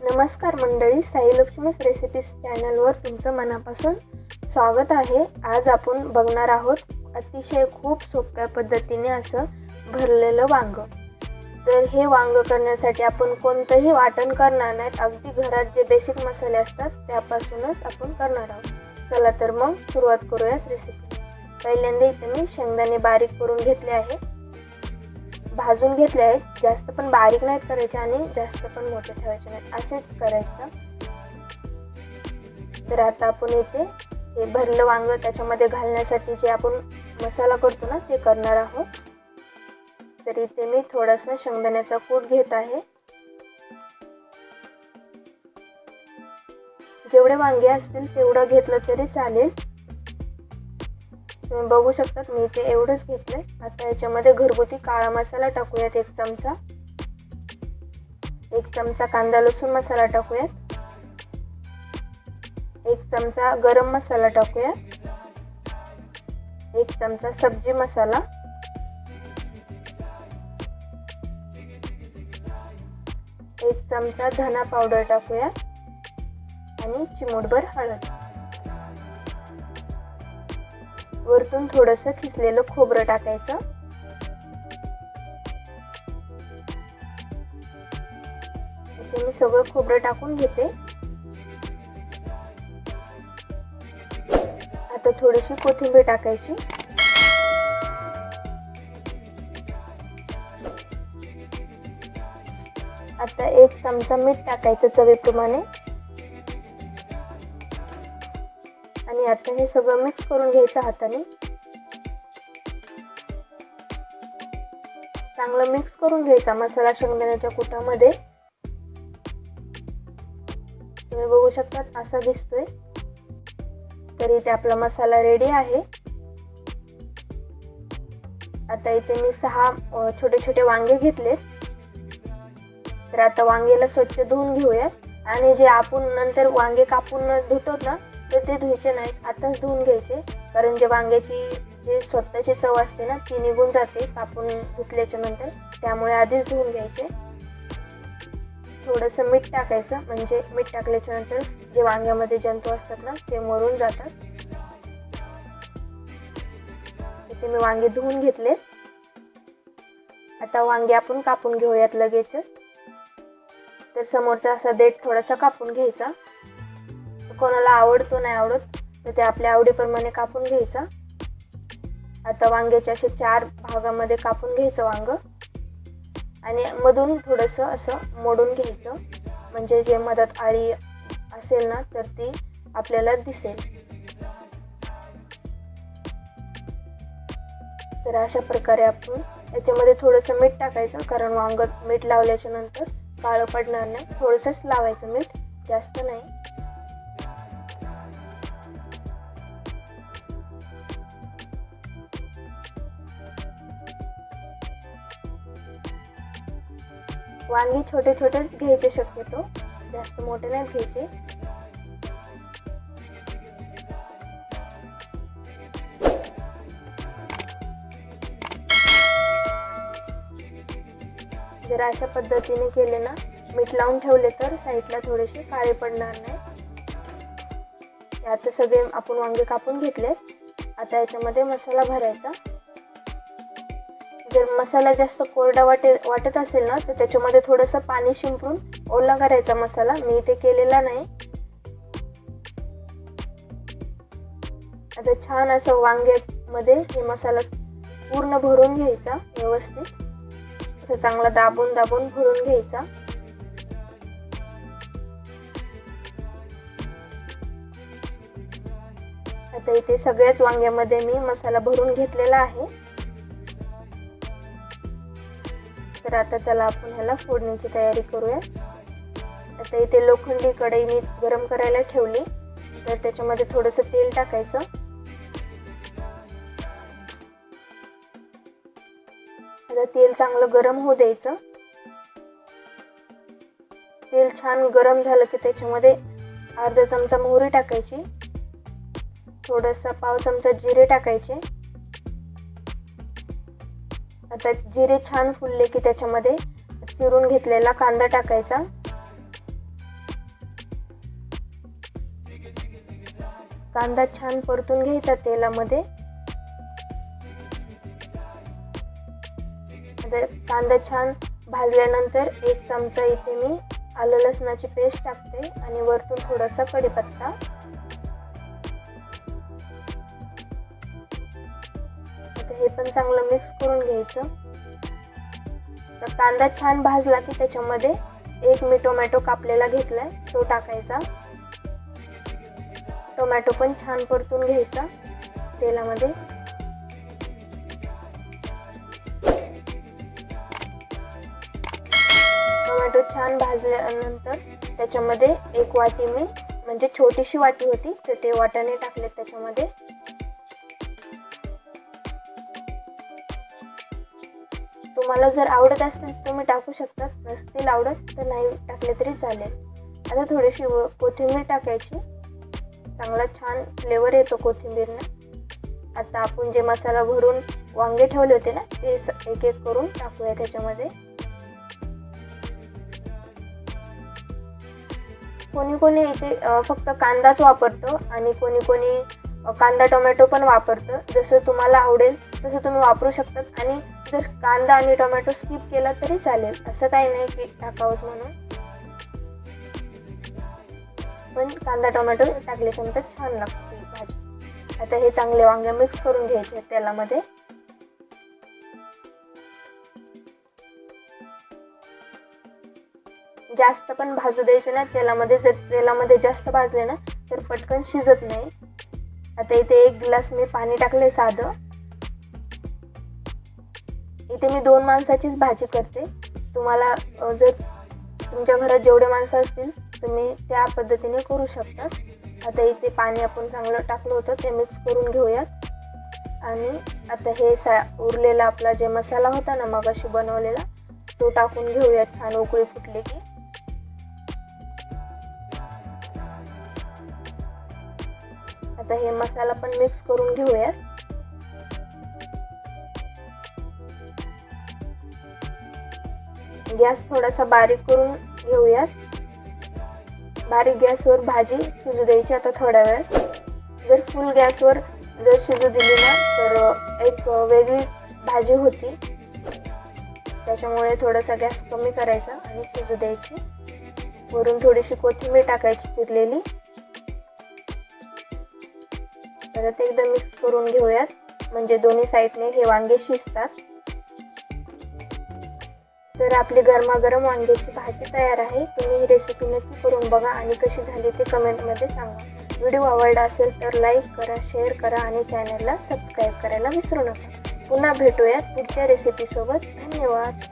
नमस्कार मंडळी, साई लक्ष्मीज रेसिपीज चॅनलवर तुमचं मनापासून स्वागत आहे। आज आपण बघणार आहोत अतिशय खूप सोप्या पद्धतीने असं भरलेलं वांग। तर हे वांग करण्यासाठी आपण कोणतंही वाटण करणार नाहीत, अगदी घरात जे बेसिक मसाले असतात त्यापासूनच आपण करणार आहोत। चला तर मग सुरुवात करूयात रेसिपी। पहिल्यांदा इथे मी शेंगदाणे बारीक करून घेतले आहे, भाजून घेतले आहेत। जास्त पण बारीक नाहीत करायचे आणि जास्त पण मोठे ठेवायचे नाहीत, असेच करायचं। तर आता आपण इथे हे भरलं वांग त्याच्यामध्ये घालण्यासाठी जे आपण मसाला करतो ना ते करणार आहोत। तर इथे मी थोडासा शेंगदाण्याचा कूट घेत आहे। जेवढे वांगे असतील तेवढं घेतलं तरी चालेल। तुम्ही बघू शकता मी इथे एवढंच घेतलंय। आता याच्यामध्ये घरगुती काळा मसाला टाकूयात, एक चमचा कांदा लसूण मसाला टाकूयात, एक चमचा गरम मसाला टाकूयात, एक चमचा सब्जी मसाला, एक चमचा धना पावडर टाकूयात आणि चिमूटभर हळद। वरतून थोडंसं खिसलेलं खोबरं टाकायचं। इथे मी सगळं खोबरं टाकून घेते। आता थोडीशी कोथिंबीर टाकायची। आता एक चमचा मीठ टाकायचं चवीप्रमाणे आणि आता हे सगळं मिक्स करून घ्यायचं हाताने। चांगलं मिक्स करून घ्यायचा मसाला शेंगदाण्याच्या कुटामध्ये। तुम्ही बघू शकता असा दिसतोय। तर इथे आपला मसाला रेडी आहे। आता इथे मी 6 छोटे छोटे वांगे घेतले। तर आता वांग्याला स्वच्छ धुवून घेऊयात आणि जे आपण नंतर वांगे कापून धुतो ना तर ते धुवायचे नाहीत, आताच धुवून घ्यायचे। कारण जे वांग्याची जे स्वतःची चव असते ना ती निघून जाते कापून धुतल्याच्या नंतर, त्यामुळे आधीच धुवून घ्यायचे। थोडंसं मीठ टाकायचं, म्हणजे मीठ टाकल्याच्या नंतर जे वांग्यामध्ये जंतू असतात ना ते मरून जातात। इथे मी वांगे धुवून घेतले। आता वांगे आपण कापून घेऊयात लगेच। तर समोरचा असा देठ थोडासा कापून घ्यायचा। कोणाला आवडतो नाही आवडत तर ते आपल्या आवडीप्रमाणे कापून घ्यायचा। आता वांग्याच्या असे 4 भागामध्ये कापून घ्यायचं वांग आणि मधून थोडंसं असं मोडून घ्यायचं, म्हणजे जे मधात आळी असेल ना तर ती आपल्याला दिसेल। तर अशा प्रकारे आपण याच्यामध्ये थोडंसं मीठ टाकायचं, कारण वांग मीठ लावल्याच्या नंतर काळं पडणार नाही। थोडंसंच लावायचं मीठ, जास्त नाही। वांगी छोटे छोटेच घ्यायचे शक्यतो, जास्त मोठे नाही घ्यायचे। जर अशा पद्धतीने केले ना, मीठ लावून ठेवले तर साईडला थोडेसे काळे पडणार नाही। आता सगळे आपण वांगे कापून घेतले। आता याच्यामध्ये मसाला भरायचा। जर मसाला जास्त कोरडा वाटत असेल ना तर त्याच्यामध्ये थोडंसं पाणी शिंपडून ओला करायचा मसाला, मी इथे केलेला नाही। आता छान असं वांग्यामध्ये हे मसाला पूर्ण भरून घ्यायचा व्यवस्थित, असं चांगला दाबून दाबून भरून घ्यायचा। आता इथे सगळ्याच वांग्यामध्ये मी मसाला भरून घेतलेला आहे। तर आता चला आपण ह्याला फोडणीची तयारी करूया। आता इथे लोखंडी कढई मी गरम करायला ठेवली, तर त्याच्यामध्ये थोडंसं तेल टाकायचं। आता तेल चांगलं गरम होऊ द्यायचं। तेल छान गरम झालं की त्याच्यामध्ये अर्धा चमचा मोहरी टाकायची, थोडासा पाव चमचा जिरे टाकायचे। आता जिरे छान फुलले की त्याच्यामध्ये चिरून घेतलेला कांदा टाकायचा। कांदा छान परतून घ्यायचा तेलामध्ये. आता कांदा छान भाजल्यानंतर 1 चमचा इथे मी आलं लसणाची पेस्ट टाकते आणि वरतून थोडासा कढीपत्ता. आता हे पण चांगलं मिक्स करून घ्यायचं. तर कांदा छान भाजला की त्याच्यामध्ये 1 मी टोमॅटो कापलेला घेतलाय तो टाकायचा. टोमॅटो पण छान परतून घ्यायचा तेलामध्ये. टोमॅटो छान भाजल्यानंतर त्याच्यामध्ये 1 वाटी मी म्हणजे छोटीशी वाटी होती तर ते वाटाणे टाकले त्याच्यामध्ये. तुम्हाला जर आवडत असतील तर तुम्ही टाकू शकता, नसतील आवडत तर नाही टाकले तरी चालेल. आता थोडीशी कोथिंबीर टाकायची. चांगला छान फ्लेवर येतो कोथिंबीरने. आता आपण जे मसाला भरून वांगे ठेवले होते ना ते एक एक करून टाकूया त्याच्यामध्ये. कोणी कोणी इथे फक्त कांदाच वापरतं आणि कोणी कोणी कांदा टोमॅटो पण वापरतं. जसं तुम्हाला आवडेल तसं तुम्ही वापरू शकतात. आणि जर कांदा आणि टोमॅटो स्किप केला तरी चालेल, असं काही नाही की टाकावंच म्हणून. पण कांदा टोमॅटो टाकल्याच्यानंतर छान लागते भाजी. आता हे चांगले वांगे मिक्स करून घ्यायचे तेलामध्ये. जास्त पण भाजू द्यायचे ना तेलामध्ये. जर तेलामध्ये जास्त भाजले ना तर पटकन शिजत नाही. आता इथे 1 ग्लास मी पाणी टाकले साधं. इथे मी 2 माणसाचीच भाजी करते. तुम्हाला जर तुमच्या घरात जेवढे माणसं असतील तुम्ही त्या पद्धतीने करू शकता. आता इथे पाणी आपण चांगलं टाकलं होतं ते मिक्स करून घेऊयात. आणि आता हे उरलेला आपला जे मसाला होता ना मगाशी बनवलेला तो टाकून घेऊयात. छान उकळी फुटली की. आता हे मसाला पण मिक्स करून घेऊयात. गॅस थोडासा बारीक करून घेऊयात. बारीक गॅसवर भाजी शिजू द्यायची आता थोडा वेळ. जर फुल गॅसवर जर शिजू दिली ना तर एक वेगळी भाजी होती. त्याच्यामुळे थोडासा गॅस कमी करायचा आणि शिजू द्यायची. वरून थोडीशी कोथिंबीर टाकायची चिरलेली. परत एकदा मिक्स करून घेऊयात म्हणजे दोन्ही साईडने हे वांगे शिजतात. तर आपली गरमागरम वांग्याची भाजी तयार आहे. तुम्ही ही रेसिपी नक्की करून बघा आणि कशी झाली ते कमेंटमध्ये सांगा. व्हिडिओ आवडला असेल तर लाईक करा, शेअर करा आणि चॅनलला सबस्क्राईब करायला विसरू नका. पुन्हा भेटूयात पुढच्या रेसिपीसोबत. धन्यवाद.